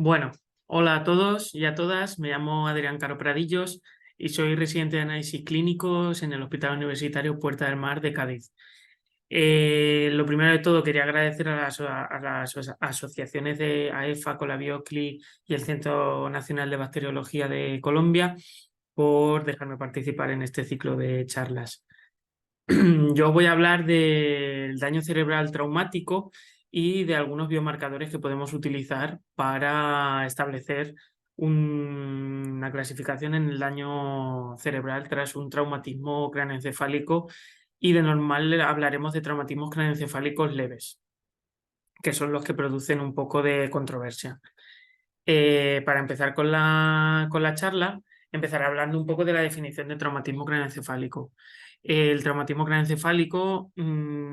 Bueno, hola a todos y a todas. Me llamo Adrián Caro Pradillos y soy residente de análisis clínicos en el Hospital Universitario Puerta del Mar de Cádiz. Lo primero de todo, quería agradecer a las asociaciones de AEFA, Colabiocli y el Centro Nacional de Bacteriología de Colombia por dejarme participar en este ciclo de charlas. Yo voy a hablar del daño cerebral traumático y de algunos biomarcadores que podemos utilizar para establecer una clasificación en el daño cerebral tras un traumatismo craneoencefálico, y de normal hablaremos de traumatismos craneoencefálicos leves, que son los que producen un poco de controversia. Para empezar con la charla, empezaré hablando un poco de la definición de traumatismo craneoencefálico. El traumatismo craneoencefálico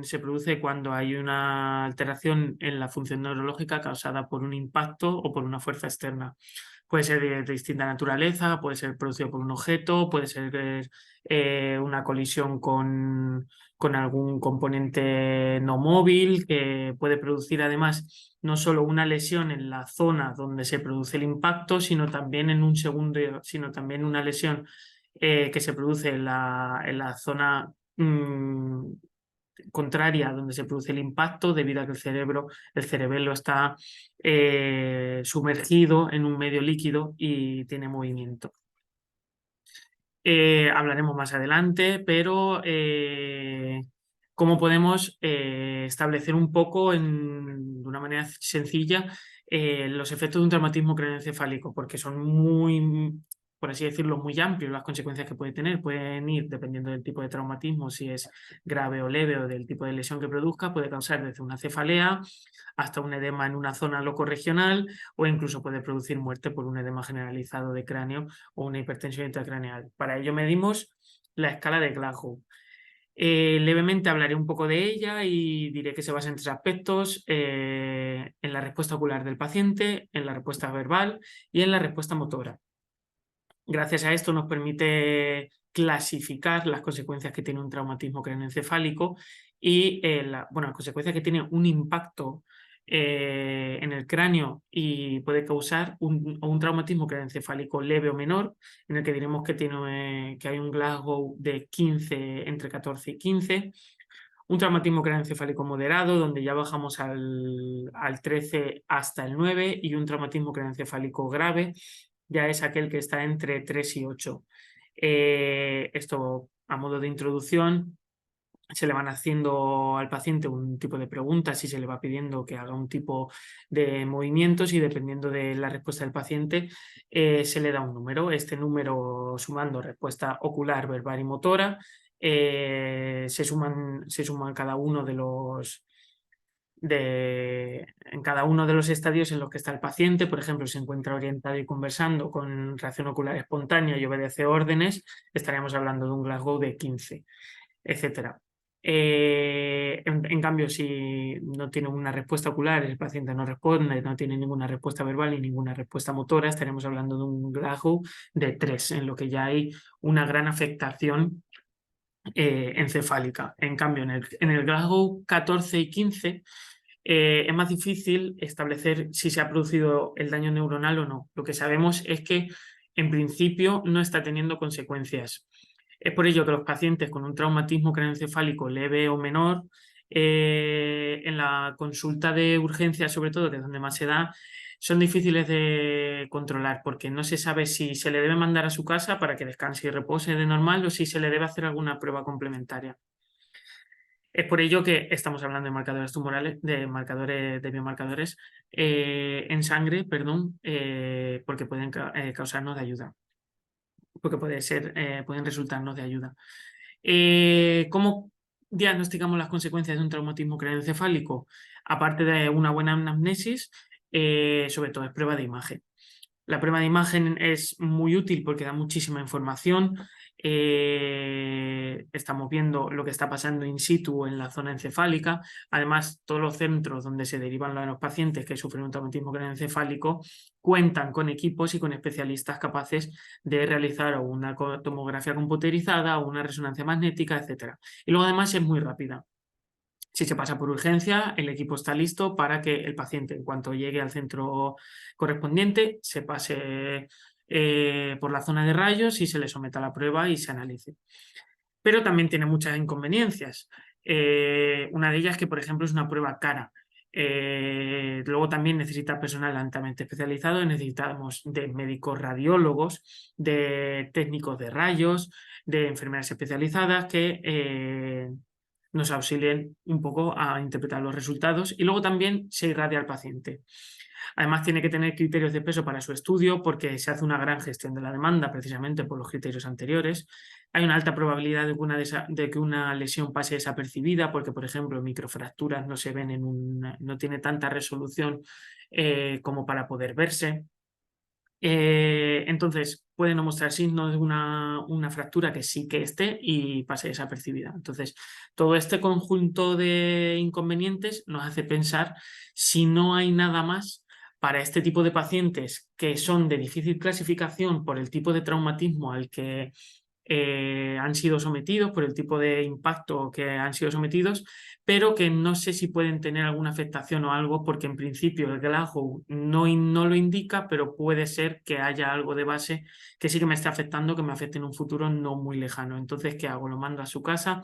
se produce cuando hay una alteración en la función neurológica causada por un impacto o por una fuerza externa. Puede ser de distinta naturaleza, puede ser producido por un objeto, puede ser una colisión con algún componente no móvil, que puede producir además no solo una lesión en la zona donde se produce el impacto, sino también en un segundo, sino también una lesión que se produce en la zona contraria donde se produce el impacto, debido a que el cerebelo está sumergido en un medio líquido y tiene movimiento. Hablaremos más adelante, pero cómo podemos establecer un poco de una manera sencilla los efectos de un traumatismo craneoencefálico, porque son muy, por así decirlo, muy amplios las consecuencias que puede tener. Pueden ir, dependiendo del tipo de traumatismo, si es grave o leve o del tipo de lesión que produzca, puede causar desde una cefalea hasta un edema en una zona locorregional, o incluso puede producir muerte por un edema generalizado de cráneo o una hipertensión intracraneal. Para ello medimos la escala de Glasgow. Levemente hablaré un poco de ella y diré que se basa en tres aspectos: en la respuesta ocular del paciente, en la respuesta verbal y en la respuesta motora. Gracias a esto nos permite clasificar las consecuencias que tiene un traumatismo craneoencefálico y las consecuencias que tiene un impacto en el cráneo y puede causar un traumatismo craneoencefálico leve o menor, en el que diremos que hay un Glasgow de 15, entre 14 y 15. Un traumatismo craneoencefálico moderado, donde ya bajamos al 13 hasta el 9, y un traumatismo craneoencefálico grave ya es aquel que está entre 3 y 8. Esto, a modo de introducción, se le van haciendo al paciente un tipo de preguntas y se le va pidiendo que haga un tipo de movimientos, y dependiendo de la respuesta del paciente se le da un número. Este número, sumando respuesta ocular, verbal y motora, se suman cada uno de los en cada uno de los estadios en los que está el paciente. Por ejemplo, si se encuentra orientado y conversando con reacción ocular espontánea y obedece órdenes, estaríamos hablando de un Glasgow de 15, etcétera. En cambio, si no tiene una respuesta ocular, el paciente no responde, no tiene ninguna respuesta verbal y ninguna respuesta motora, estaremos hablando de un Glasgow de 3, en lo que ya hay una gran afectación encefálica. En cambio, en el Glasgow 14 y 15 es más difícil establecer si se ha producido el daño neuronal o no. Lo que sabemos es que, en principio, no está teniendo consecuencias. Es por ello que los pacientes con un traumatismo craneoencefálico leve o menor, en la consulta de urgencia, sobre todo, que es donde más se da, son difíciles de controlar, porque no se sabe si se le debe mandar a su casa para que descanse y repose de normal, o si se le debe hacer alguna prueba complementaria. Es por ello que estamos hablando de marcadores tumorales, de biomarcadores en sangre, perdón, porque pueden causarnos de ayuda, porque pueden resultarnos de ayuda. ¿Cómo diagnosticamos las consecuencias de un traumatismo craneoencefálico? Aparte de una buena anamnesis, sobre todo es prueba de imagen. La prueba de imagen es muy útil porque da muchísima información. Estamos viendo lo que está pasando in situ en la zona encefálica. Además, todos los centros donde se derivan los pacientes que sufren un traumatismo craneoencefálico cuentan con equipos y con especialistas capaces de realizar una tomografía computerizada o una resonancia magnética, etc. Y luego, además, es muy rápida. Si se pasa por urgencia, el equipo está listo para que el paciente, en cuanto llegue al centro correspondiente, se pase por la zona de rayos y se le someta a la prueba y se analice. Pero también tiene muchas inconveniencias. Una de ellas que, por ejemplo, es una prueba cara. Luego también necesita personal altamente especializado, necesitamos de médicos radiólogos, de técnicos de rayos, de enfermeras especializadas que nos auxilien un poco a interpretar los resultados, y luego también se irradia al paciente. Además, tiene que tener criterios de peso para su estudio porque se hace una gran gestión de la demanda precisamente por los criterios anteriores. Hay una alta probabilidad de que una lesión pase desapercibida porque, por ejemplo, microfracturas no se ven no tiene tanta resolución como para poder verse. Entonces, puede no mostrar signos de una fractura que sí que esté y pase desapercibida. Entonces, todo este conjunto de inconvenientes nos hace pensar si no hay nada más para este tipo de pacientes que son de difícil clasificación por el tipo de traumatismo al que han sido sometidos, por el tipo de impacto que han sido sometidos, pero que no sé si pueden tener alguna afectación o algo, porque en principio el Glasgow no lo indica, pero puede ser que haya algo de base que sí que me esté afectando, que me afecte en un futuro no muy lejano. Entonces, ¿qué hago? Lo mando a su casa,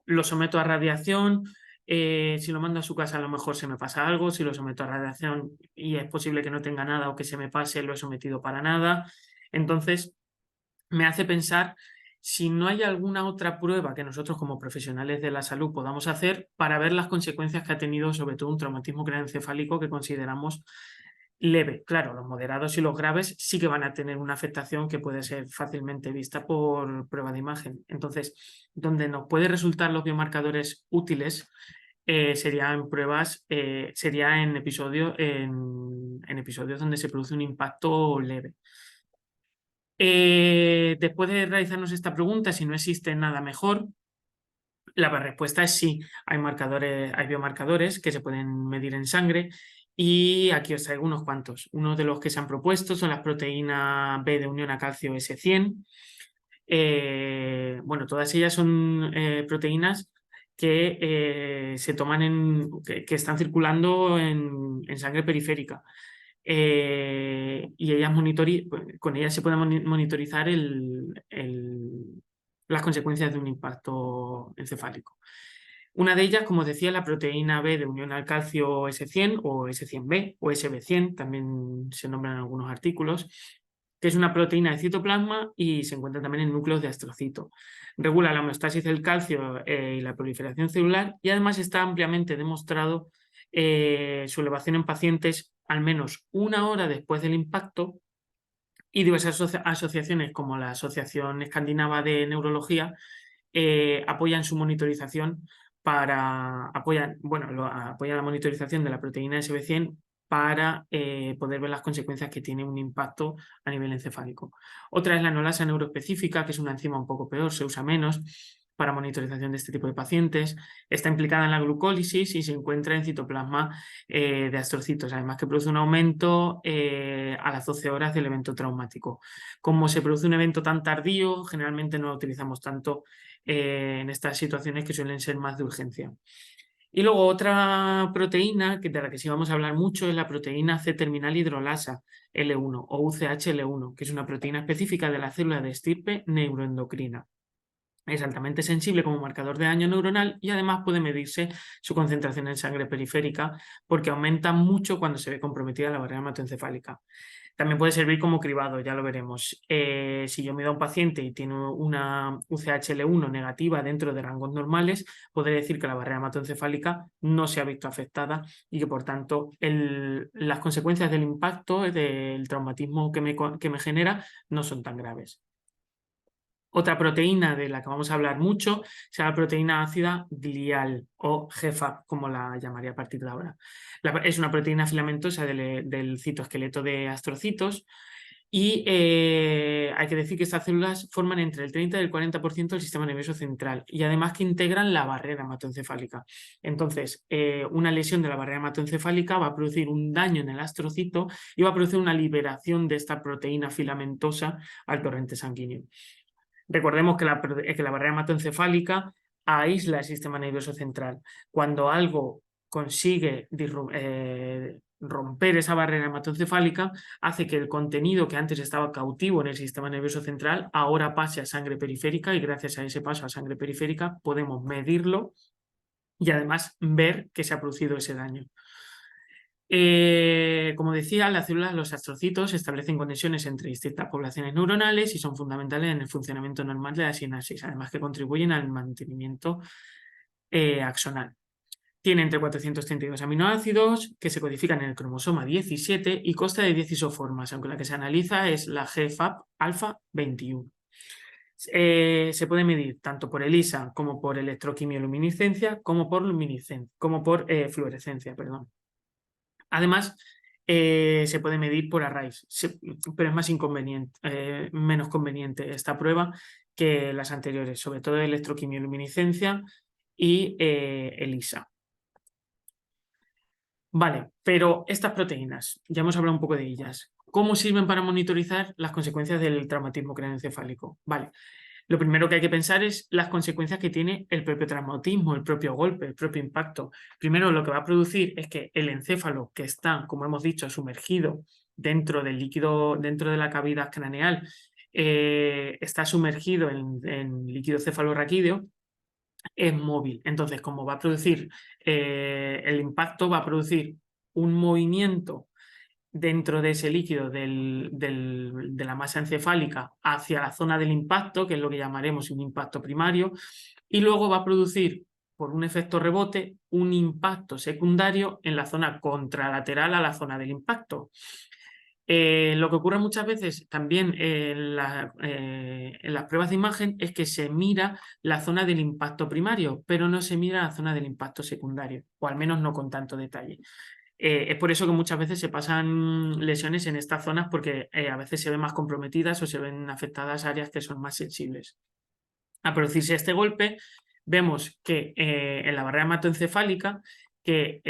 lo someto a radiación. Si lo mando a su casa, a lo mejor se me pasa algo. Si lo someto a radiación y es posible que no tenga nada o que se me pase, lo he sometido para nada. Entonces, me hace pensar si no hay alguna otra prueba que nosotros como profesionales de la salud podamos hacer para ver las consecuencias que ha tenido sobre todo un traumatismo craneoencefálico que consideramos leve. Claro, los moderados y los graves sí que van a tener una afectación que puede ser fácilmente vista por prueba de imagen. Entonces, donde nos puede resultar los biomarcadores útiles sería en pruebas, sería en episodios donde se produce un impacto leve. Después de realizarnos esta pregunta, si no existe nada mejor, la respuesta es sí. Hay biomarcadores que se pueden medir en sangre y aquí os traigo unos cuantos. Uno de los que se han propuesto son las proteínas B de unión a calcio S100. Bueno, todas ellas son proteínas que se toman que están circulando en sangre periférica. Y con ellas se pueden monitorizar las consecuencias de un impacto encefálico. Una de ellas, como decía, la proteína B de unión al calcio S100 o S100B o SB100, también se nombran en algunos artículos, que es una proteína de citoplasma y se encuentra también en núcleos de astrocito. Regula la homeostasis del calcio y la proliferación celular, y además está ampliamente demostrado su elevación en pacientes al menos una hora después del impacto, y diversas asociaciones como la Asociación Escandinava de Neurología apoyan su monitorización apoyan la monitorización de la proteína SB100 para poder ver las consecuencias que tiene un impacto a nivel encefálico. Otra es la enolasa neuroespecífica, que es una enzima un poco peor, se usa menos para monitorización de este tipo de pacientes. Está implicada en la glucólisis y se encuentra en citoplasma de astrocitos, además que produce un aumento a las 12 horas del evento traumático. Como se produce un evento tan tardío, generalmente no lo utilizamos tanto en estas situaciones que suelen ser más de urgencia. Y luego otra proteína de la que sí vamos a hablar mucho es la proteína C-terminal hidrolasa L1 o UCH-L1, que es una proteína específica de la célula de estirpe neuroendocrina. Es altamente sensible como marcador de daño neuronal y además puede medirse su concentración en sangre periférica porque aumenta mucho cuando se ve comprometida la barrera hematoencefálica. También puede servir como cribado, ya lo veremos. Si yo mido a un paciente y tiene una UCH-L1 negativa dentro de rangos normales, podré decir que la barrera hematoencefálica no se ha visto afectada y que, por tanto, las consecuencias del impacto, del traumatismo que me genera, no son tan graves. Otra proteína de la que vamos a hablar mucho será la proteína ácida glial o GFAP, como la llamaría a partir de ahora. Es una proteína filamentosa del citoesqueleto de astrocitos y hay que decir que estas células forman entre el 30 y el 40% del sistema nervioso central y además que integran la barrera hematoencefálica. Entonces, una lesión de la barrera hematoencefálica va a producir un daño en el astrocito y va a producir una liberación de esta proteína filamentosa al torrente sanguíneo. Recordemos que la barrera hematoencefálica aísla el sistema nervioso central. Cuando algo consigue romper esa barrera hematoencefálica, hace que el contenido que antes estaba cautivo en el sistema nervioso central ahora pase a sangre periférica, y gracias a ese paso a sangre periférica podemos medirlo y además ver que se ha producido ese daño. Como decía, las células, los astrocitos, establecen conexiones entre distintas poblaciones neuronales y son fundamentales en el funcionamiento normal de la sinapsis, además que contribuyen al mantenimiento axonal. Tiene entre 432 aminoácidos que se codifican en el cromosoma 17 y consta de 10 isoformas, aunque la que se analiza es la GFAP alfa 21. Se puede medir tanto por ELISA como por electroquimioluminiscencia como por fluorescencia, perdón. Además, se puede medir por arrays, pero es menos conveniente esta prueba que las anteriores, sobre todo electroquimioluminiscencia y ELISA. Vale, pero estas proteínas, ya hemos hablado un poco de ellas. ¿Cómo sirven para monitorizar las consecuencias del traumatismo craneoencefálico? Vale, lo primero que hay que pensar es las consecuencias que tiene el propio traumatismo, el propio golpe, el propio impacto. Primero, lo que va a producir es que el encéfalo, que está, como hemos dicho, sumergido dentro del líquido, dentro de la cavidad craneal, está sumergido en líquido cefalorraquídeo, es móvil. Entonces, como va a producir el impacto, va a producir un movimiento dentro de ese líquido de la masa encefálica hacia la zona del impacto, que es lo que llamaremos un impacto primario, y luego va a producir, por un efecto rebote, un impacto secundario en la zona contralateral a la zona del impacto. Lo que ocurre muchas veces también en las pruebas de imagen es que se mira la zona del impacto primario, pero no se mira la zona del impacto secundario, o al menos no con tanto detalle. Es por eso que muchas veces se pasan lesiones en estas zonas, porque a veces se ven más comprometidas o se ven afectadas áreas que son más sensibles. Al producirse este golpe, vemos que en la barrera hematoencefálica, que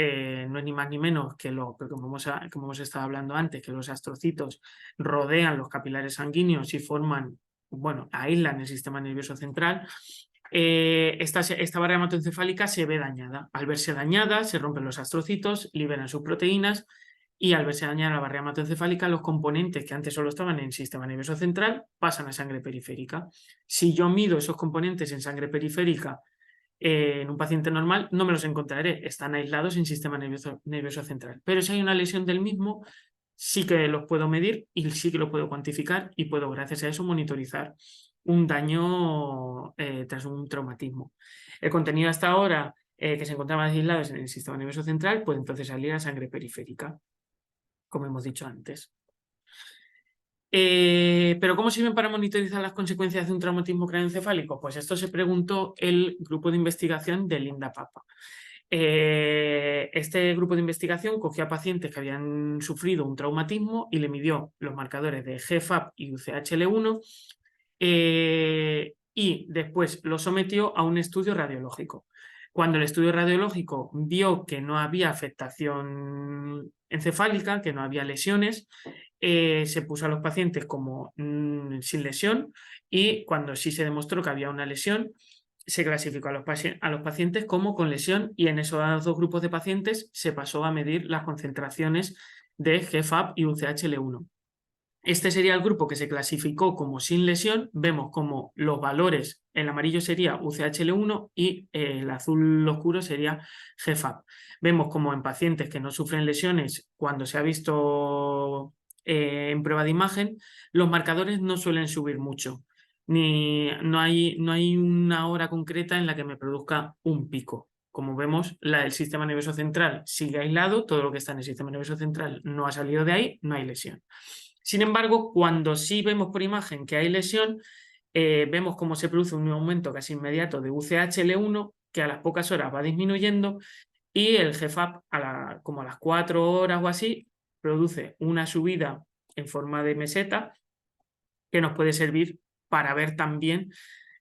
no es ni más ni menos que como hemos estado hablando antes, que los astrocitos rodean los capilares sanguíneos y forman, bueno, aíslan el sistema nervioso central. Esta barrera hematoencefálica se ve dañada. Al verse dañada, se rompen los astrocitos, liberan sus proteínas, y al verse dañada la barrera hematoencefálica, los componentes que antes solo estaban en el sistema nervioso central pasan a sangre periférica. Si yo mido esos componentes en sangre periférica en un paciente normal, no me los encontraré, están aislados en sistema nervioso central. Pero si hay una lesión del mismo, sí que los puedo medir y sí que los puedo cuantificar, y puedo, gracias a eso, monitorizar un daño tras un traumatismo. El contenido hasta ahora que se encontraba aislado en el sistema nervioso central puede entonces salir a sangre periférica, como hemos dicho antes. ¿Pero cómo sirven para monitorizar las consecuencias de un traumatismo craneoencefálico? Pues esto se preguntó el grupo de investigación de Linda Papa. Este grupo de investigación cogió a pacientes que habían sufrido un traumatismo y le midió los marcadores de GFAP y UCHL1 y después lo sometió a un estudio radiológico. Cuando el estudio radiológico vio que no había afectación encefálica, que no había lesiones, se puso a los pacientes como sin lesión, y cuando sí se demostró que había una lesión, se clasificó a los pacientes como con lesión, y en esos dos grupos de pacientes se pasó a medir las concentraciones de GFAP y UCHL1. Este sería el grupo que se clasificó como sin lesión. Vemos como los valores, el amarillo sería UCHL1 y el azul oscuro sería GFAP. Vemos como en pacientes que no sufren lesiones, cuando se ha visto en prueba de imagen, los marcadores no suelen subir mucho. No hay una hora concreta en la que me produzca un pico. Como vemos, el sistema nervioso central sigue aislado, todo lo que está en el sistema nervioso central no ha salido de ahí, no hay lesión. Sin embargo, cuando sí vemos por imagen que hay lesión, vemos cómo se produce un aumento casi inmediato de UCHL1, que a las pocas horas va disminuyendo, y el GFAP como a las 4 horas o así produce una subida en forma de meseta que nos puede servir para ver también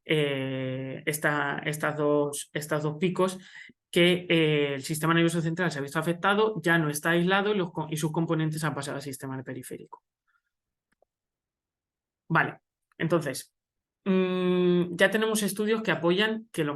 estas dos picos, que el sistema nervioso central se ha visto afectado, ya no está aislado y sus componentes han pasado al sistema periférico. Vale, entonces, Ya tenemos estudios que apoyan que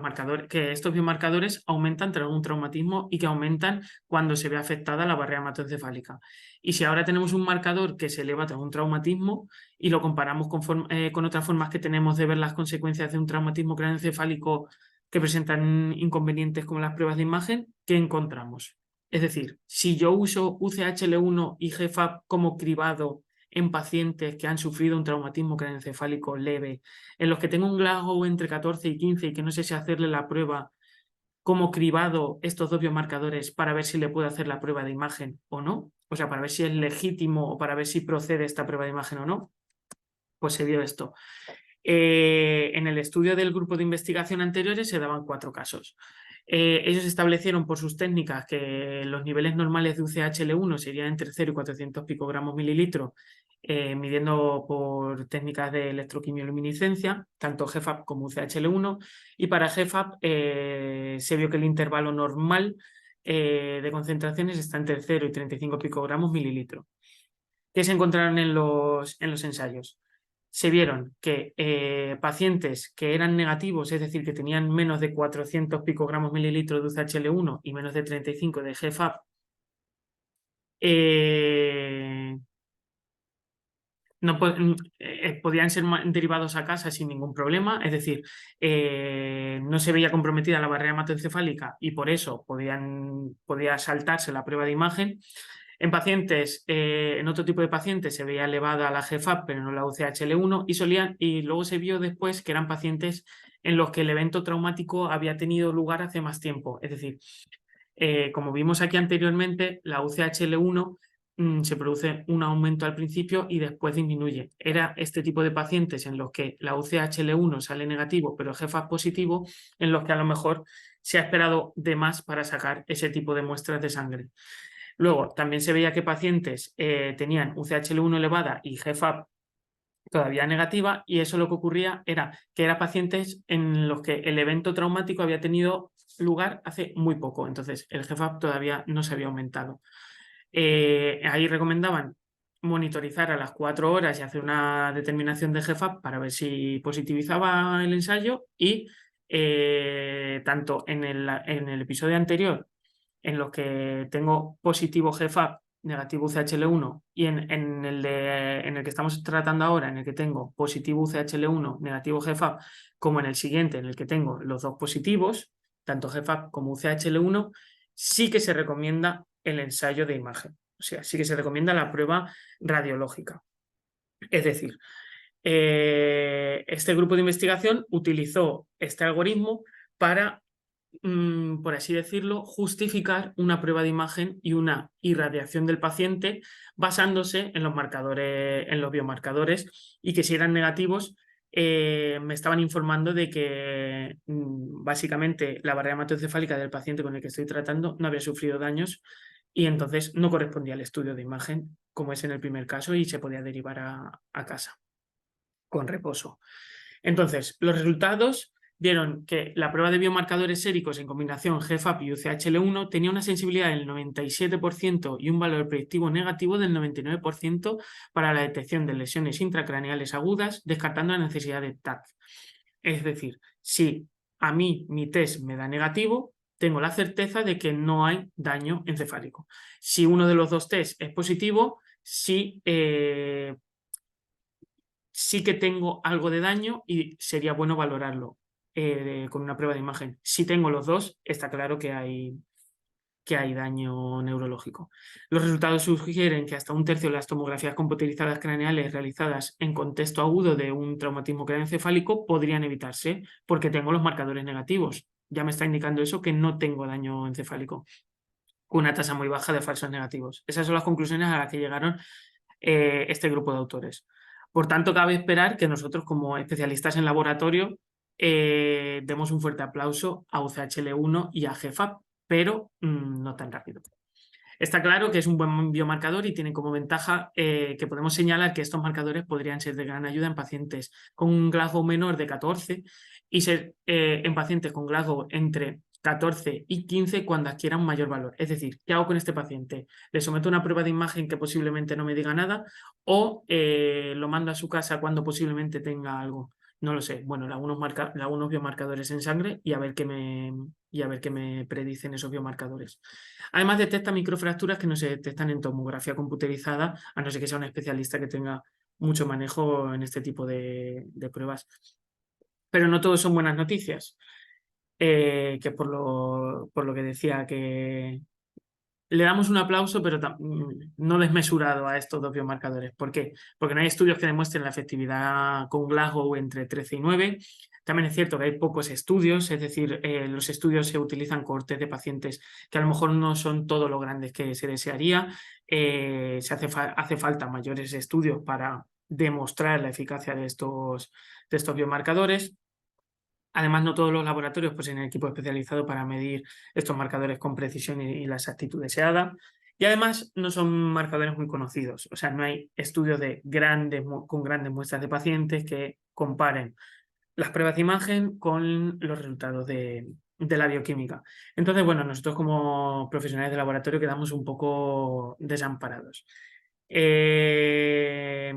que estos biomarcadores aumentan tras un traumatismo y que aumentan cuando se ve afectada la barrera hematoencefálica. Y si ahora tenemos un marcador que se eleva tras un traumatismo y lo comparamos con otras formas que tenemos de ver las consecuencias de un traumatismo craneoencefálico que presentan inconvenientes como las pruebas de imagen, ¿qué encontramos? Es decir, si yo uso UCHL1 y GFAP como cribado en pacientes que han sufrido un traumatismo craneoencefálico leve, en los que tengo un Glasgow entre 14 y 15 y que no sé si hacerle la prueba como cribado estos dos biomarcadores para ver si le puedo hacer la prueba de imagen o no, o sea, para ver si es legítimo o para ver si procede esta prueba de imagen o no, pues se vio esto. En el estudio del grupo de investigación anteriores se daban 4 casos. Ellos establecieron por sus técnicas que los niveles normales de UCHL1 serían entre 0 y 400 picogramos mililitros, midiendo por técnicas de electroquimioluminiscencia, tanto GFAP como UCHL1, y para GFAP se vio que el intervalo normal de concentraciones está entre 0 y 35 picogramos mililitros. ¿Qué se encontraron en los ensayos? Se vieron que pacientes que eran negativos, es decir, que tenían menos de 400 picogramos mililitros de UCHL1 y menos de 35 de GFAP, no podían ser derivados a casa sin ningún problema, es decir, no se veía comprometida la barrera hematoencefálica y por eso podía saltarse la prueba de imagen. En pacientes, en otro tipo de pacientes se veía elevada la GFAP, pero no la UCHL1, y luego se vio después que eran pacientes en los que el evento traumático había tenido lugar hace más tiempo. Es decir, como vimos aquí anteriormente, la UCHL1 se produce un aumento al principio y después disminuye. Era este tipo de pacientes en los que la UCHL1 sale negativo, pero el GFAP positivo, en los que a lo mejor se ha esperado de más para sacar ese tipo de muestras de sangre. Luego, también se veía que pacientes tenían UCHL1 elevada y GFAP todavía negativa, y eso lo que ocurría era que eran pacientes en los que el evento traumático había tenido lugar hace muy poco, entonces el GFAP todavía no se había aumentado. Ahí recomendaban monitorizar a las 4 horas y hacer una determinación de GFAP para ver si positivizaba el ensayo, y tanto en el episodio anterior en los que tengo positivo GFAP, negativo UCHL1, y en el que estamos tratando ahora, en el que tengo positivo UCHL1, negativo GFAP, como en el siguiente, en el que tengo los dos positivos, tanto GFAP como UCHL1, sí que se recomienda el ensayo de imagen. O sea, sí que se recomienda la prueba radiológica. Es decir, este grupo de investigación utilizó este algoritmo para, por así decirlo, justificar una prueba de imagen y una irradiación del paciente basándose en los marcadores, en los biomarcadores, y que si eran negativos, me estaban informando de que básicamente la barrera hematoencefálica del paciente con el que estoy tratando no había sufrido daños y entonces no correspondía al estudio de imagen, como es en el primer caso, y se podía derivar a casa con reposo. Entonces, los resultados vieron que la prueba de biomarcadores séricos en combinación GFAP y UCHL1 tenía una sensibilidad del 97% y un valor predictivo negativo del 99% para la detección de lesiones intracraneales agudas, descartando la necesidad de TAC. Es decir, si a mí mi test me da negativo, tengo la certeza de que no hay daño encefálico. Si uno de los dos tests es positivo, sí que tengo algo de daño y sería bueno valorarlo con una prueba de imagen. Si tengo los dos, está claro que hay daño neurológico. Los resultados sugieren que hasta un tercio de las tomografías computarizadas craneales realizadas en contexto agudo de un traumatismo craneoencefálico podrían evitarse porque tengo los marcadores negativos. Ya me está indicando eso, que no tengo daño encefálico, con una tasa muy baja de falsos negativos. Esas son las conclusiones a las que llegaron este grupo de autores. Por tanto, cabe esperar que nosotros, como especialistas en laboratorio, demos un fuerte aplauso a UCHL1 y a GFAP, pero no tan rápido. Está claro que es un buen biomarcador y tiene como ventaja que podemos señalar que estos marcadores podrían ser de gran ayuda en pacientes con un Glasgow menor de 14 y ser en pacientes con Glasgow entre 14 y 15 cuando adquieran un mayor valor. Es decir, ¿qué hago con este paciente? ¿Le someto a una prueba de imagen que posiblemente no me diga nada o lo mando a su casa cuando posiblemente tenga algo? No lo sé. Bueno, algunos biomarcadores en sangre y a ver qué me predicen esos biomarcadores. Además, detecta microfracturas que no se detectan en tomografía computerizada, a no ser que sea un especialista que tenga mucho manejo en este tipo de pruebas. Pero no todos son buenas noticias, que por lo que decía, que le damos un aplauso, pero no desmesurado a estos dos biomarcadores. ¿Por qué? Porque no hay estudios que demuestren la efectividad con Glasgow entre 13 y 9. También es cierto que hay pocos estudios, es decir, los estudios se utilizan cohortes de pacientes que a lo mejor no son todo lo grandes que se desearía. Hace falta mayores estudios para demostrar la eficacia de estos biomarcadores. Además, no todos los laboratorios poseen equipo especializado para medir estos marcadores con precisión y la exactitud deseada. Y además no son marcadores muy conocidos. O sea, no hay estudios con grandes muestras de pacientes que comparen las pruebas de imagen con los resultados de la bioquímica. Entonces, bueno, nosotros como profesionales de laboratorio quedamos un poco desamparados. Eh,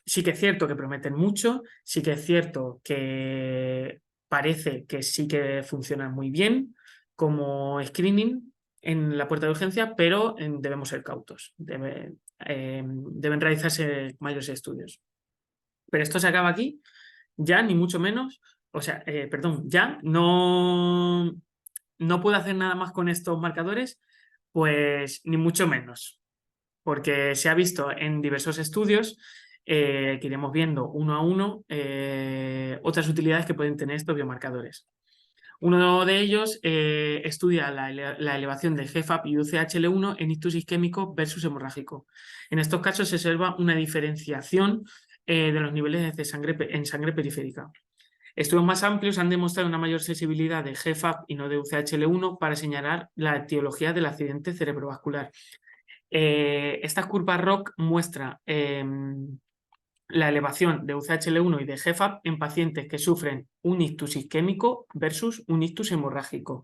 sí que es cierto que prometen mucho, sí que es cierto que parece que sí que funcionan muy bien como screening en la puerta de urgencia, pero debemos ser cautos. Deben realizarse mayores estudios. Pero esto se acaba aquí, ya ni mucho menos. O sea, perdón, ya no puedo hacer nada más con estos marcadores, pues ni mucho menos, porque se ha visto en diversos estudios que iremos viendo uno a uno otras utilidades que pueden tener estos biomarcadores. Uno de ellos estudia la elevación de GFAP y UCHL1 en ictus isquémico versus hemorrágico. En estos casos se observa una diferenciación de los niveles en sangre periférica. Estudios más amplios han demostrado una mayor sensibilidad de GFAP y no de UCHL1 para señalar la etiología del accidente cerebrovascular. Esta curva ROC muestra la elevación de UCHL1 y de GFAP en pacientes que sufren un ictus isquémico versus un ictus hemorrágico.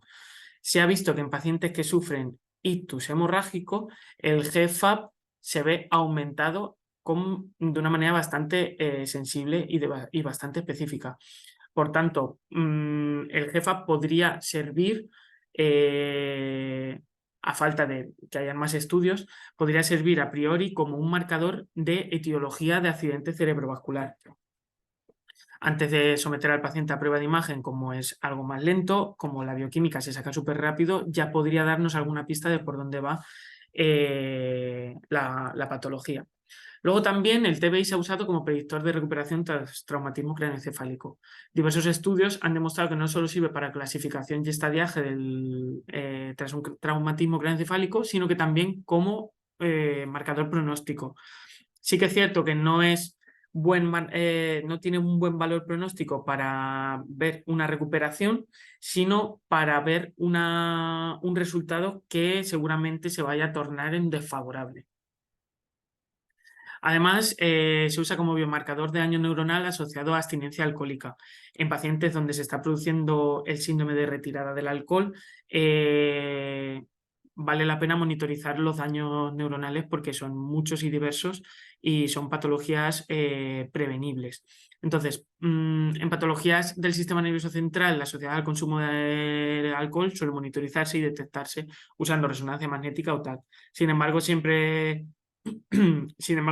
Se ha visto que en pacientes que sufren ictus hemorrágico, el GFAP se ve aumentado de una manera bastante sensible y bastante específica. Por tanto, el GFAP podría servir, a falta de que haya más estudios, podría servir a priori como un marcador de etiología de accidente cerebrovascular. Antes de someter al paciente a prueba de imagen, como es algo más lento, como la bioquímica se saca súper rápido, ya podría darnos alguna pista de por dónde va la patología. Luego también el TBI se ha usado como predictor de recuperación tras traumatismo craneoencefálico. Diversos estudios han demostrado que no solo sirve para clasificación y estadiaje tras un traumatismo craneoencefálico, sino que también como marcador pronóstico. Sí que es cierto que no tiene un buen valor pronóstico para ver una recuperación, sino para ver un resultado que seguramente se vaya a tornar en desfavorable. Además, se usa como biomarcador de daño neuronal asociado a abstinencia alcohólica. En pacientes donde se está produciendo el síndrome de retirada del alcohol, vale la pena monitorizar los daños neuronales porque son muchos y diversos y son patologías prevenibles. Entonces, en patologías del sistema nervioso central asociadas al consumo de alcohol suele monitorizarse y detectarse usando resonancia magnética o TAC. Sin embargo,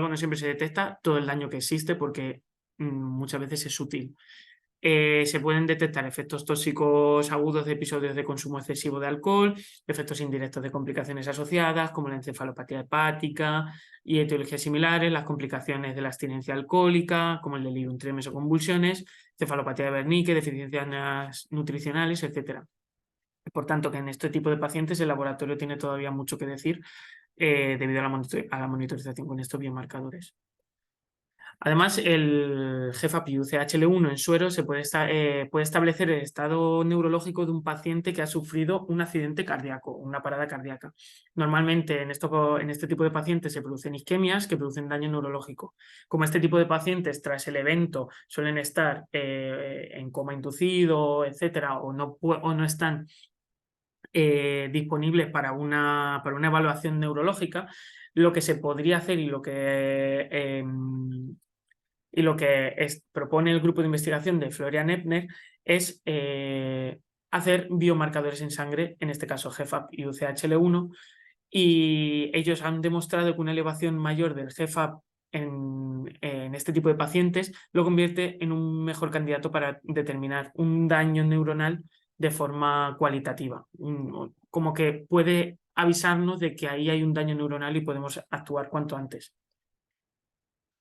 no siempre se detecta todo el daño que existe porque muchas veces es sutil. Se pueden detectar efectos tóxicos agudos de episodios de consumo excesivo de alcohol, efectos indirectos de complicaciones asociadas, como la encefalopatía hepática y etiologías similares, las complicaciones de la abstinencia alcohólica, como el delirium tremens o convulsiones, encefalopatía de Wernicke, deficiencias nutricionales, etc. Por tanto, que en este tipo de pacientes el laboratorio tiene todavía mucho que decir debido a la monitorización con estos biomarcadores. Además, el GFAP-U CHL1 en suero puede establecer el estado neurológico de un paciente que ha sufrido un accidente cardíaco, una parada cardíaca. Normalmente en este tipo de pacientes se producen isquemias que producen daño neurológico. Como este tipo de pacientes tras el evento suelen estar en coma inducido, etcétera, o no están disponibles para una evaluación neurológica, lo que se podría hacer y Y lo que propone el grupo de investigación de Florian Ebner es hacer biomarcadores en sangre, en este caso GFAP y UCHL1, y ellos han demostrado que una elevación mayor del GFAP en este tipo de pacientes lo convierte en un mejor candidato para determinar un daño neuronal de forma cualitativa, como que puede avisarnos de que ahí hay un daño neuronal y podemos actuar cuanto antes.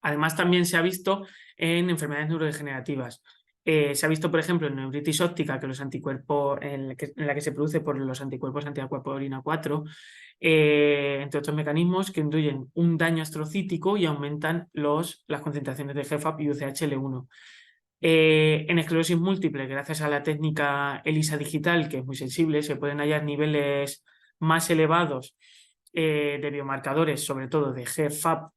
Además, también se ha visto en enfermedades neurodegenerativas. Se ha visto, por ejemplo, en neuritis óptica, que los anticuerpos, en la que se produce por los anticuerpos antiacuaporina 4, entre otros mecanismos que induyen un daño astrocítico y aumentan las concentraciones de GFAP y UCHL1. En esclerosis múltiple, gracias a la técnica ELISA digital, que es muy sensible, se pueden hallar niveles más elevados de biomarcadores, sobre todo de GFAP,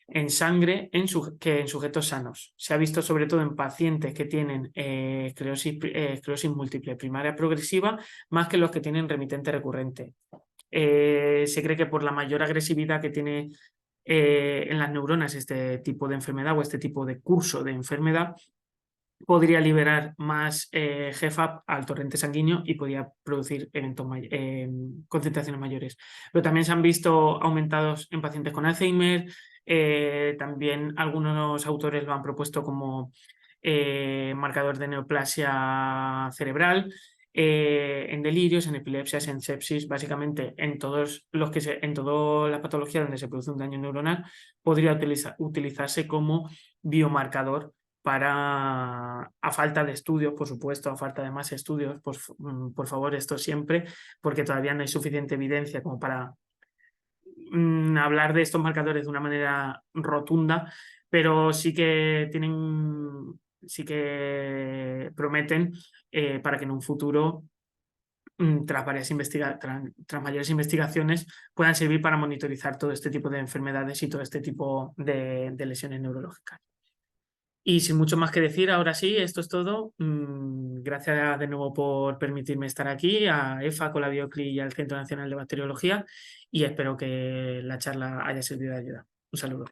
en sangre que en sujetos sanos. Se ha visto sobre todo en pacientes que tienen esclerosis múltiple primaria progresiva, más que los que tienen remitente recurrente. Se cree que por la mayor agresividad que tiene en las neuronas este tipo de enfermedad o este tipo de curso de enfermedad, podría liberar más GFAP al torrente sanguíneo y podría producir concentraciones mayores. Pero también se han visto aumentados en pacientes con Alzheimer. También algunos autores lo han propuesto como marcador de neoplasia cerebral, en delirios, en epilepsias, en sepsis, básicamente en todas las patologías donde se produce un daño neuronal, podría utilizarse como biomarcador para, a falta de estudios, por supuesto, a falta de más estudios, por favor, esto siempre, porque todavía no hay suficiente evidencia como para hablar de estos marcadores de una manera rotunda, pero sí que prometen para que en un futuro, tras mayores investigaciones, puedan servir para monitorizar todo este tipo de enfermedades y todo este tipo de lesiones neurológicas. Y sin mucho más que decir, ahora sí, esto es todo. Gracias de nuevo por permitirme estar aquí, a EFA con la Biocli y al Centro Nacional de Bacteriología, y espero que la charla haya servido de ayuda. Un saludo.